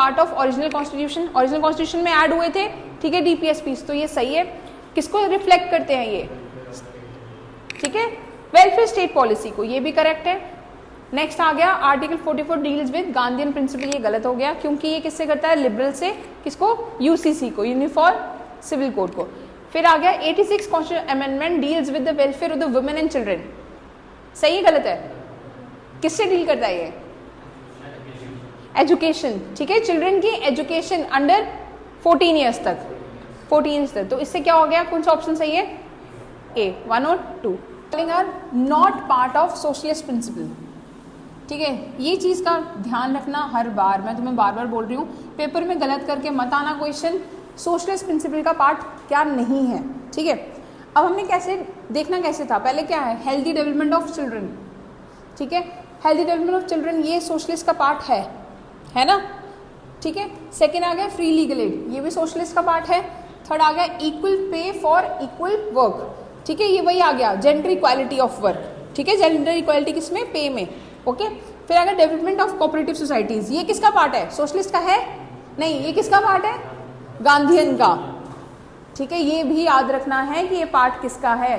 Part of original constitution, original constitution में add हुए थे, ठीक है, डीपीएसपीस, तो ये सही है। किसको रिफ्लेक्ट करते हैं ये, ठीक है, वेलफेयर स्टेट पॉलिसी को, ये भी करेक्ट है। नेक्स्ट आ गया article 44 deals with Gandhian principle, ये गलत हो गया क्योंकि ये किससे करता है, लिबरल से, किसको, यूसीसी को, यूनिफॉर्म सिविल कोड को। फिर आ गया 86 constitution amendment deals with the welfare of the women and children, सही है गलत है, किससे डील करता है ये, एजुकेशन, ठीक है, चिल्ड्रन की एजुकेशन अंडर 14 ईयर्स तक, 14 ईयर्स तक, तो इससे क्या हो गया, कौन सा ऑप्शन सही है, ए, 1 और 2 are not part of socialist principle, ठीक है, ये चीज का ध्यान रखना हर बार, मैं तुम्हें बार बार बोल रही हूँ, पेपर में गलत करके मत आना क्वेश्चन, सोशलिस्ट प्रिंसिपल का पार्ट क्या नहीं है, ठीक है। अब हमने कैसे देखना, कैसे था, पहले क्या है, हेल्दी डेवलपमेंट ऑफ चिल्ड्रन, ठीक है, हेल्दी डेवलपमेंट ऑफ चिल्ड्रन ये सोशलिस्ट का पार्ट है ना, ठीक है। सेकेंड आ गया फ्री लीगल एड, ये भी सोशलिस्ट का पार्ट है। थर्ड आ गया equal pay for equal work, ठीक है, ये वही आ गया जेंडर इक्वालिटी ऑफ वर्क, ठीक है, जेंडर इक्वालिटी किसमें, पे में, ओके। फिर आ गया डेवलपमेंट ऑफ कोऑपरेटिव सोसाइटीज, ये किसका पार्ट है, सोशलिस्ट का है नहीं, ये किसका पार्ट है, गांधीयन का, ठीक है, ये भी याद रखना है कि ये पार्ट किसका है,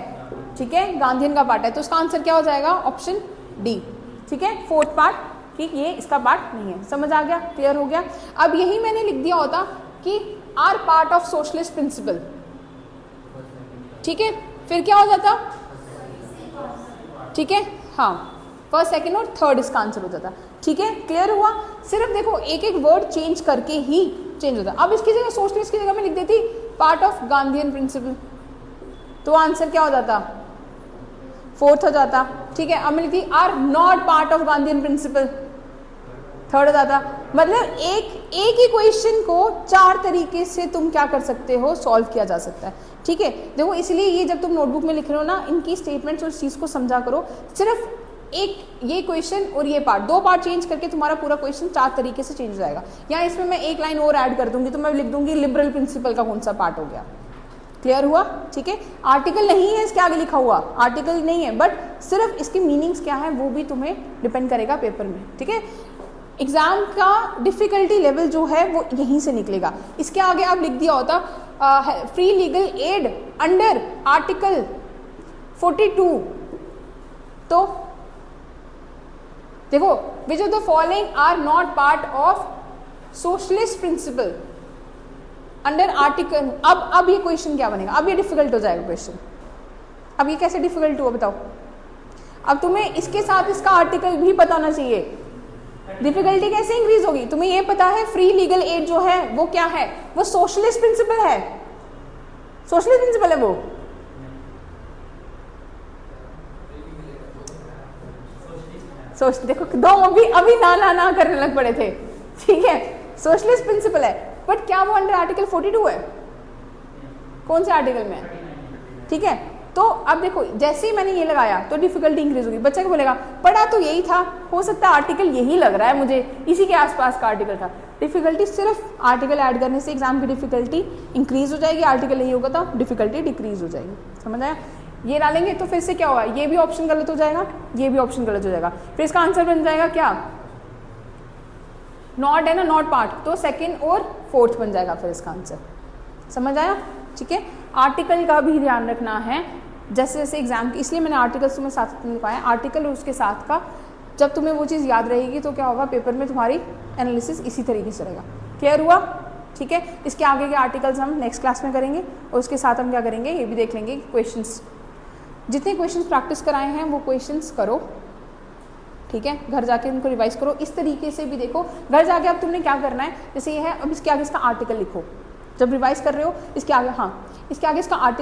ठीक है, गांधीयन का पार्ट है, तो इसका आंसर क्या हो जाएगा, ऑप्शन डी, ठीक है, फोर्थ पार्ट कि ये इसका पार्ट नहीं है, समझ आ गया, क्लियर हो गया। अब यही मैंने लिख दिया होता कि are part of socialist principle, ठीक है, फिर क्या हो जाता, ठीक है, हाँ, फर्स्ट सेकंड और थर्ड इसका आंसर हो जाता, ठीक है, क्लियर हुआ। सिर्फ देखो एक एक वर्ड चेंज करके ही चेंज होता। अब इसकी जगह सोशलिस्ट की जगह में लिख देती पार्ट ऑफ गांधीयन प्रिंसिपल, तो आंसर क्या हो जाता, फोर्थ हो जाता, ठीक है। अब मैं लिखती are not part of Gandhian principle, third हो जाता। मतलब एक ही क्वेश्चन को 4 तरीके से तुम क्या कर सकते हो, सॉल्व किया जा सकता है, ठीक है। देखो इसलिए ये जब तुम नोटबुक में लिख रहे हो ना, इनकी स्टेटमेंट्स उस चीज को समझा करो, सिर्फ एक ये क्वेश्चन और ये पार्ट, 2 पार्ट चेंज करके तुम्हारा पूरा क्वेश्चन 4 तरीके से चेंज हो जाएगा। या इसमें मैं एक लाइन और ऐड कर दूंगी, तो मैं लिख दूंगी लिबरल प्रिंसिपल का कौन सा पार्ट हो गया, क्लियर हुआ, ठीक है। आर्टिकल नहीं है इसके आगे लिखा हुआ, आर्टिकल नहीं है, बट सिर्फ इसके मीनिंग्स क्या है वो भी तुम्हें डिपेंड करेगा पेपर में, ठीक है। एग्जाम का डिफिकल्टी लेवल जो है वो यहीं से निकलेगा। इसके आगे आप लिख दिया होता free legal aid under article 42, तो देखो which of the following are not part of socialist principle under article. अब ये क्वेश्चन क्या बनेगा, अब ये डिफिकल्ट हो जाएगा क्वेश्चन। अब ये कैसे डिफिकल्ट हुआ बताओ, अब तुम्हें इसके साथ इसका आर्टिकल भी पता होना चाहिए, डिफिकल्टी कैसे इंक्रीज होगी। तुम्हें ये पता है फ्री लीगल एड जो है वो क्या है, वो सोशलिस्ट प्रिंसिपल है, सोशलिस्ट प्रिंसिपल है वो, सोच देखो दो अभी ना करने लग पड़े थे, ठीक है, सोशलिस्ट प्रिंसिपल है, बट क्या वो अंडर आर्टिकल 42 है, कौन से आर्टिकल में है, ठीक है। तो अब देखो जैसे ही मैंने ये लगाया तो डिफिकल्टी इंक्रीज होगी, बच्चा क्या बोलेगा, पढ़ा तो यही था, हो सकता है आर्टिकल यही लग रहा है मुझे, इसी के आसपास का आर्टिकल था। डिफिकल्टी सिर्फ आर्टिकल ऐड करने से एग्जाम की डिफिकल्टी इंक्रीज हो जाएगी, आर्टिकल नहीं होगा तो डिफिकल्टी डिक्रीज हो जाएगी, समझ आया। ये डालेंगे तो फिर से क्या होगा, ये भी ऑप्शन गलत हो जाएगा, ये भी ऑप्शन गलत हो जाएगा, फिर इसका आंसर बन जाएगा क्या, नॉट है ना, नॉट पार्ट, तो सेकंड और फोर्थ बन जाएगा फिर इसका आंसर, समझ आया, ठीक है। आर्टिकल का भी ध्यान रखना है, जैसे जैसे एग्जाम की, इसलिए मैंने आर्टिकल्स तुम्हें साथ में लिखवाया, आर्टिकल और उसके साथ का जब तुम्हें वो चीज़ याद रहेगी तो क्या होगा, पेपर में तुम्हारी एनालिसिस इसी तरीके से रहेगा, क्लियर हुआ, ठीक है। इसके आगे के आर्टिकल्स हम नेक्स्ट क्लास में करेंगे, और उसके साथ हम क्या करेंगे ये भी देख लेंगे, क्वेश्चंस, जितने क्वेश्चंस प्रैक्टिस कराए हैं वो क्वेश्चंस करो, ठीक है, घर जाके उनको रिवाइज करो। इस तरीके से भी देखो, घर जाके अब तुमने क्या करना है, जैसे ये है, अब इसके आगे इसका आर्टिकल लिखो, जब रिवाइज कर रहे हो इसके आगे, हाँ इसके आगे इसका आर्टिकल